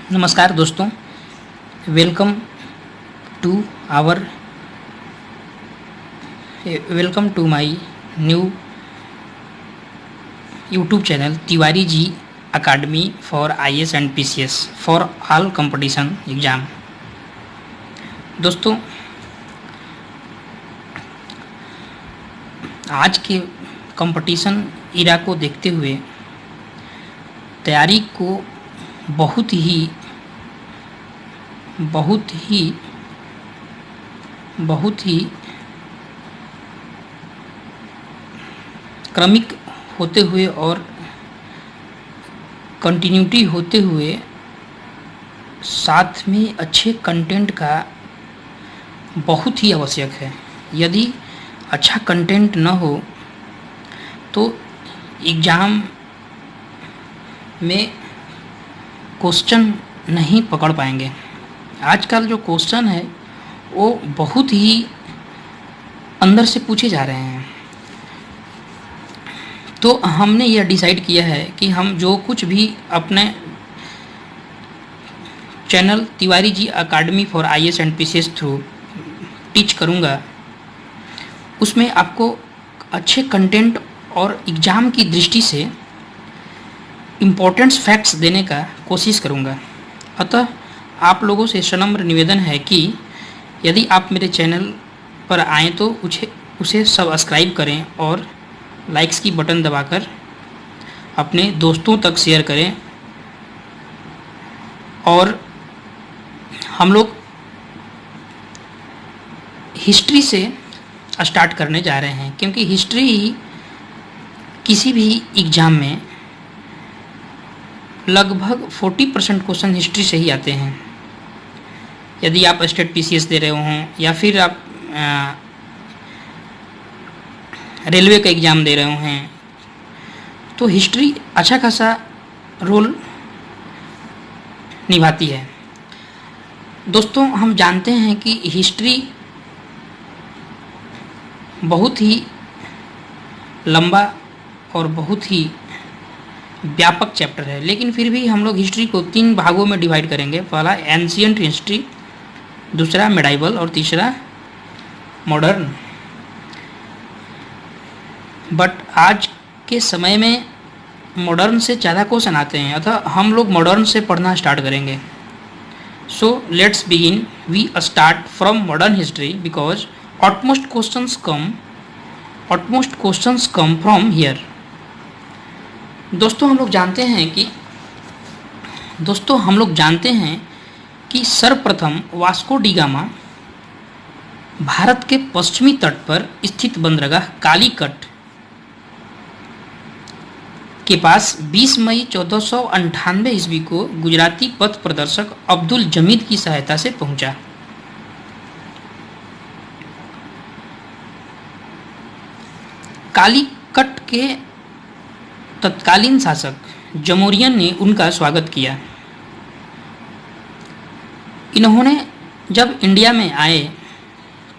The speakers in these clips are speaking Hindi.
नमस्कार दोस्तों, welcome to our welcome to my new YouTube channel Tiwari ji academy for IAS and PCS for all competition exam. दोस्तों, आज के कंपटीशन इरा को देखते हुए तैयारी को बहुत ही क्रमिक होते हुए और कंटिन्यूटी होते हुए साथ में अच्छे कंटेंट का बहुत ही आवश्यक है। यदि अच्छा कंटेंट न हो तो एग्ज़ाम में क्वेश्चन नहीं पकड़ पाएंगे। आजकल जो क्वेश्चन है वो बहुत ही अंदर से पूछे जा रहे हैं। तो हमने यह डिसाइड किया है कि हम जो कुछ भी अपने channel Tiwari ji academy for IAS and PCS through teach करूँगा, उसमें आपको अच्छे कंटेंट और एग्ज़ाम की दृष्टि से इम्पोर्टेंट फैक्ट्स देने का कोशिश करूँगा। अतः आप लोगों से सनम्र निवेदन है कि यदि आप मेरे चैनल पर आएँ तो उसे सब्सक्राइब करें और लाइक्स की बटन दबाकर अपने दोस्तों तक शेयर करें। और हम लोग हिस्ट्री से स्टार्ट करने जा रहे हैं, क्योंकि हिस्ट्री ही किसी भी एग्ज़ाम में लगभग 40% क्वेश्चन हिस्ट्री से ही आते हैं। यदि आप स्टेट पीसीएस दे रहे हों या फिर आप रेलवे का एग्ज़ाम दे रहे हैं तो हिस्ट्री अच्छा खासा रोल निभाती है। दोस्तों, हम जानते हैं कि हिस्ट्री बहुत ही लंबा और बहुत ही व्यापक चैप्टर है, लेकिन फिर भी हम लोग हिस्ट्री को 3 भागों में डिवाइड करेंगे। पहला एंशिएंट हिस्ट्री, दूसरा मेडाइवल और तीसरा मॉडर्न। बट आज के समय में मॉडर्न से ज़्यादा क्वेश्चन आते हैं, अतः हम लोग मॉडर्न से पढ़ना स्टार्ट करेंगे। So let's begin. We start from modern history because utmost questions come from here. दोस्तों, हम लोग जानते हैं कि सर्वप्रथम वास्को डी गामा भारत के पश्चिमी तट पर स्थित बंदरगाह कालीकट के पास 20 मई 1498 ईस्वी को गुजराती पथ प्रदर्शक अब्दुल जमीद की सहायता से पहुंचा। कालीकट के तत्कालीन शासक जमोरियन ने उनका स्वागत किया। इन्होंने जब इंडिया में आए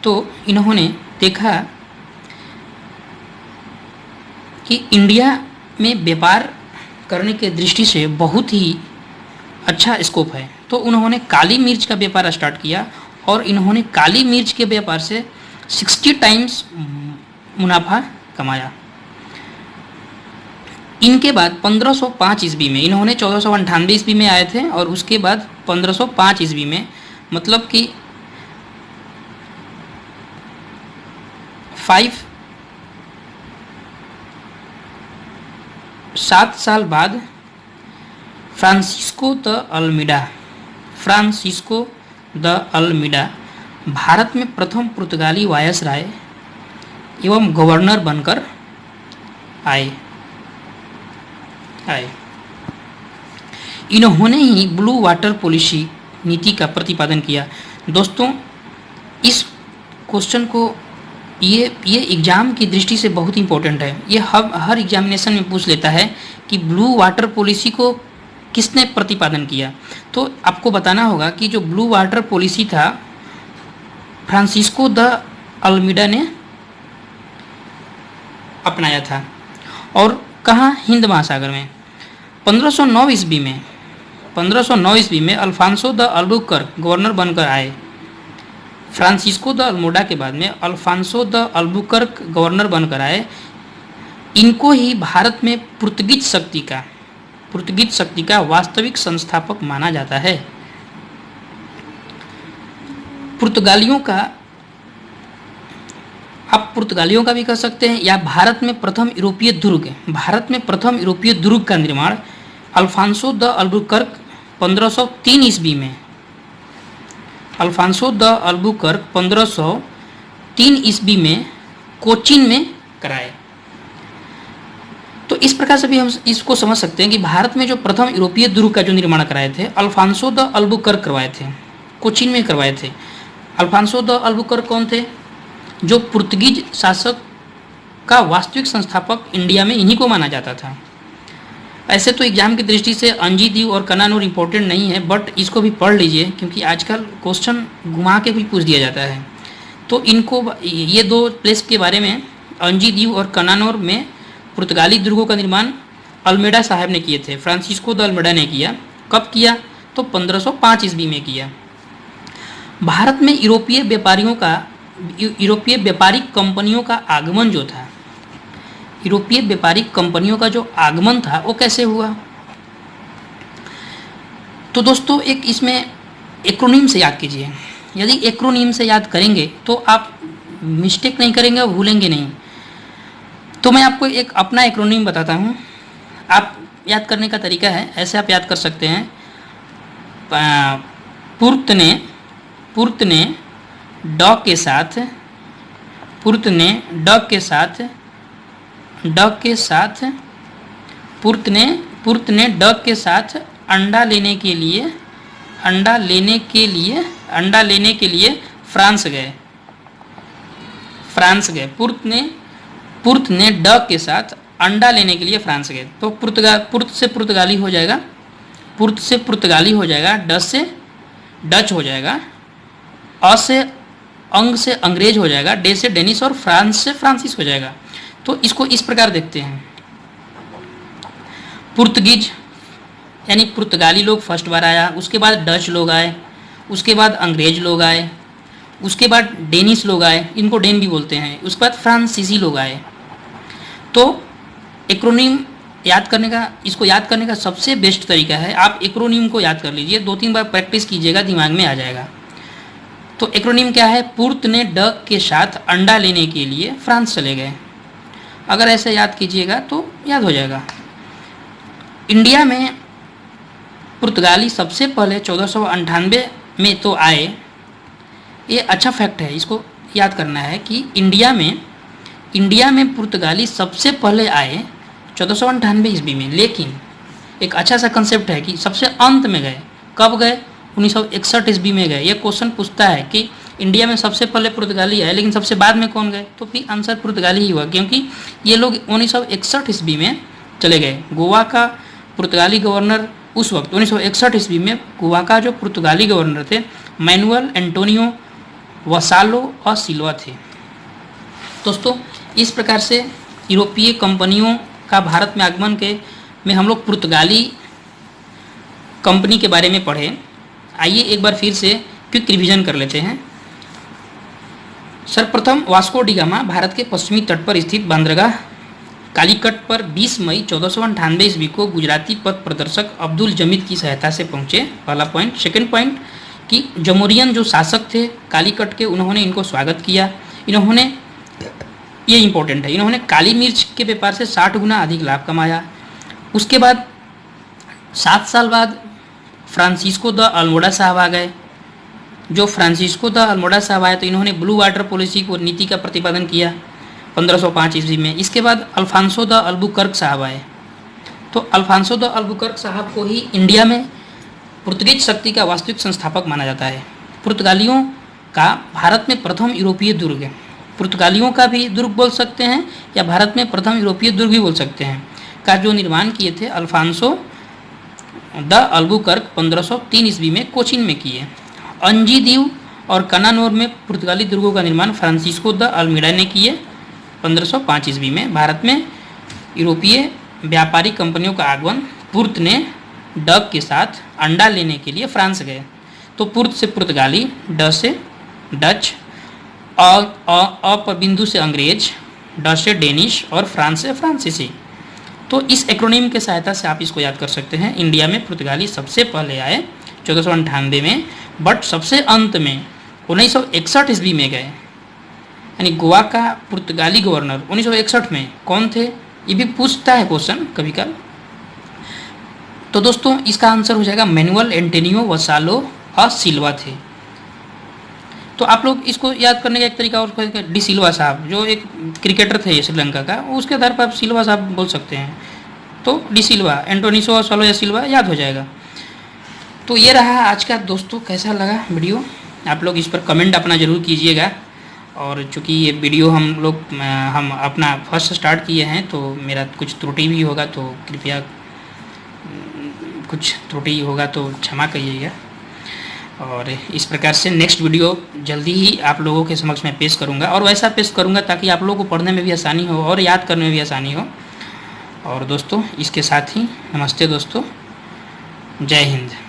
तो इन्होंने देखा कि इंडिया में व्यापार करने के दृष्टि से बहुत ही अच्छा स्कोप है, तो उन्होंने काली मिर्च का व्यापार स्टार्ट किया और इन्होंने काली मिर्च के व्यापार से 60 टाइम्स मुनाफा कमाया। इनके बाद 1505 ईस्वी में, इन्होंने 1498 ईस्वी में आए थे और उसके बाद 1505 ईस्वी में, मतलब कि 7 साल बाद फ्रांसिस्को द अल्मीडा भारत में प्रथम पुर्तगाली वायसराय एवं गवर्नर बनकर आए। इन्होंने ही ब्लू वाटर पॉलिसी नीति का प्रतिपादन किया। दोस्तों, इस क्वेश्चन को ये एग्ज़ाम की दृष्टि से बहुत इंपॉर्टेंट है। ये हर एग्जामिनेशन में पूछ लेता है कि ब्लू वाटर पॉलिसी को किसने प्रतिपादन किया। तो आपको बताना होगा कि जो ब्लू वाटर पॉलिसी था फ्रांसिस्को द अल्मीडा ने अपनाया था। और कहाँ? हिंद महासागर में। 1509 ईस्वी में 1509 ईस्वी में अल्फांसो द अल्बुकर्क गवर्नर बनकर आए। फ्रांसिस्को द अल्मोडा के बाद में अल्फांसो द अल्बुकर्क गवर्नर बनकर आए। इनको ही भारत में पुर्तगीज शक्ति का वास्तविक संस्थापक माना जाता है। पुर्तगालियों का, आप पुर्तगालियों का भी कह सकते हैं, या भारत में प्रथम यूरोपीय दुर्ग का निर्माण अल्फांसो द अल्बुकर्क 1503 ईस्वी में, अल्फांसो द अल्बुकर्क 1503 ईस्वी में कोचीन में कराए। तो इस प्रकार से भी हम इसको समझ सकते हैं कि भारत में जो प्रथम यूरोपीय दुर्ग का जो निर्माण कराए थे अल्फांसो द अल्बुकर्क करवाए थे, कोचीन में करवाए थे। अल्फांसो द अल्बुकर्क कौन थे? जो पुर्तगीज शासक का वास्तविक संस्थापक इंडिया में इन्हीं को माना जाता था। ऐसे तो एग्जाम की दृष्टि से अंजी दीव और कनानूर इम्पोर्टेंट नहीं है, बट इसको भी पढ़ लीजिए क्योंकि आजकल क्वेश्चन घुमा के भी पूछ दिया जाता है। तो इनको, ये दो प्लेस के बारे में, अंजी दीव और कनानूर में पुर्तगाली दुर्गों का निर्माण अल्मेडा साहब ने किए थे, फ्रांसिस्को द अल्मेडा ने किया। कब किया? तो 1505 ईस्वी में किया। भारत में यूरोपीय व्यापारिक कंपनियों का आगमन जो था, यूरोपीय व्यापारिक कंपनियों का जो आगमन था वो कैसे हुआ? तो दोस्तों एक इसमें एक्रोनिम से याद कीजिए। यदि एक्रोनिम से याद करेंगे तो आप मिस्टेक नहीं करेंगे और भूलेंगे नहीं। तो मैं आपको एक अपना एक्रोनिम बताता हूँ, आप याद करने का तरीका है, ऐसे आप याद कर सकते हैं। पुर्त ने ड के साथ पुर्त ने ड के साथ अंडा लेने के लिए फ्रांस गए। पुर्त ने ड के साथ अंडा लेने के लिए फ्रांस गए। तो पुर्त से पुर्तगाली हो जाएगा, ड से डच हो जाएगा, अ से अंग से अंग्रेज हो जाएगा, डे से डेनिश और फ्रांस से फ्रांसिस हो जाएगा। तो इसको इस प्रकार देखते हैं। पुर्तगीज यानी पुर्तगाली लोग फर्स्ट बार आया, उसके बाद डच लोग आए, उसके बाद अंग्रेज लोग आए, उसके बाद डेनिश लोग आए, इनको डेन भी बोलते हैं, उसके बाद फ्रांसीसी लोग आए। तो एक्रोनिम इसको याद करने का सबसे बेस्ट तरीका है, आप एक्रोनिम को याद कर लीजिए, 2-3 बार प्रैक्टिस कीजिएगा, दिमाग में आ जाएगा। तो एक्रोनिम क्या है? पुर्त ने ड के साथ अंडा लेने के लिए फ्रांस चले गए। अगर ऐसे याद कीजिएगा तो याद हो जाएगा। इंडिया में पुर्तगाली सबसे पहले 1498 में तो आए। ये अच्छा फैक्ट है, इसको याद करना है कि इंडिया में पुर्तगाली सबसे पहले आए 1498 ईस्वी में। लेकिन एक अच्छा सा कंसेप्ट है कि सबसे अंत में गए। कब गए? 1961 ईस्वी में गए। ये क्वेश्चन पूछता है कि इंडिया में सबसे पहले पुर्तगाली आए लेकिन सबसे बाद में कौन गए? तो फिर आंसर पुर्तगाली ही हुआ, क्योंकि ये लोग 1961 ईस्वी में चले गए। गोवा का पुर्तगाली गवर्नर उस वक्त 1961 ईस्वी में गोवा का जो पुर्तगाली गवर्नर थे मैनुअल एंटोनियो वसालो और सिल्वा थे। दोस्तों इस प्रकार से यूरोपीय कंपनियों का भारत में आगमन में हम लोग पुर्तगाली कंपनी के बारे में पढ़े। आइए एक बार फिर से क्विक रिवीजन कर लेते हैं। सर्वप्रथम वास्को डी गामा भारत के पश्चिमी तट पर स्थित बंदरगाह कालीकट पर 20 मई 1498 ईस्वी को गुजराती पथ प्रदर्शक अब्दुल जमीद की सहायता से पहुंचे। पहला पॉइंट। सेकंड पॉइंट कि जमोरियन जो शासक थे कालीकट के, उन्होंने इनको स्वागत किया। इन्होंने, ये इंपॉर्टेंट है, इन्होंने काली मिर्च के व्यापार से 60 गुना अधिक लाभ कमाया। उसके बाद 7 साल बाद फ्रांसिस्को द अल्मोडा साहब आ गए। जो फ्रांसिस्को द अल्मोडा साहब आए तो इन्होंने ब्लू वाटर पॉलिसी को नीति का प्रतिपादन किया 1505 ईस्वी में। इसके बाद अल्फांसो द अल्बुकर्क साहब आए। तो अल्फांसो द अल्बुकर्क साहब को ही इंडिया में पुर्तगीज शक्ति का वास्तविक संस्थापक माना जाता है। पुर्तगालियों का भारत में प्रथम यूरोपीय दुर्ग है। पुर्तगालियों का भी दुर्ग बोल सकते हैं या भारत में प्रथम यूरोपीय दुर्ग भी बोल सकते हैं, का जो निर्माण किए थे अल्फांसो द अल्बुकर्क 1503 ईस्वी में कोचीन में किए। अंजी दीव और कनानौर में पुर्तगाली दुर्गों का निर्माण फ्रांसिस्को द अल्मीडा ने किए 1505 ईस्वी में। भारत में यूरोपीय व्यापारिक कंपनियों का आगमन पुर्त ने डक के साथ अंडा लेने के लिए फ्रांस गए। तो पुर्त से पुर्तगाली, ड से डच, अ पर बिंदु से अंग्रेज, ड से डेनिश और फ्रांस से फ्रांसीसी। तो इस एक्रोनिम के सहायता से आप इसको याद कर सकते हैं। इंडिया में पुर्तगाली सबसे पहले आए 1498 में, बट सबसे अंत में 1961 ईस्वी में गए। यानी गोवा का पुर्तगाली गवर्नर 1961 में कौन थे, ये भी पूछता है क्वेश्चन कभी कभी। तो दोस्तों इसका आंसर हो जाएगा मैनुअल एंटोनियो वसालो अ सिल्वा थे। तो आप लोग इसको याद करने का एक तरीका और डी सिल्वा साहब, जो एक क्रिकेटर थे श्रीलंका का, उसके आधार पर आप सिल्वा साहब बोल सकते हैं। तो डी सिल्वा, एंटोनियो वसालो या सिल्वा याद हो जाएगा। तो ये रहा आज का दोस्तों, कैसा लगा वीडियो, आप लोग इस पर कमेंट अपना ज़रूर कीजिएगा। और चूँकि ये वीडियो हम अपना फर्स्ट स्टार्ट किए हैं, तो मेरा कुछ त्रुटि भी होगा, तो कृपया कुछ त्रुटि होगा तो क्षमा करिएगा। और इस प्रकार से नेक्स्ट वीडियो जल्दी ही आप लोगों के समक्ष मैं पेश करूंगा, और वैसा पेश करूंगा ताकि आप लोगों को पढ़ने में भी आसानी हो और याद करने में भी आसानी हो। और दोस्तों इसके साथ ही नमस्ते दोस्तों, जय हिंद।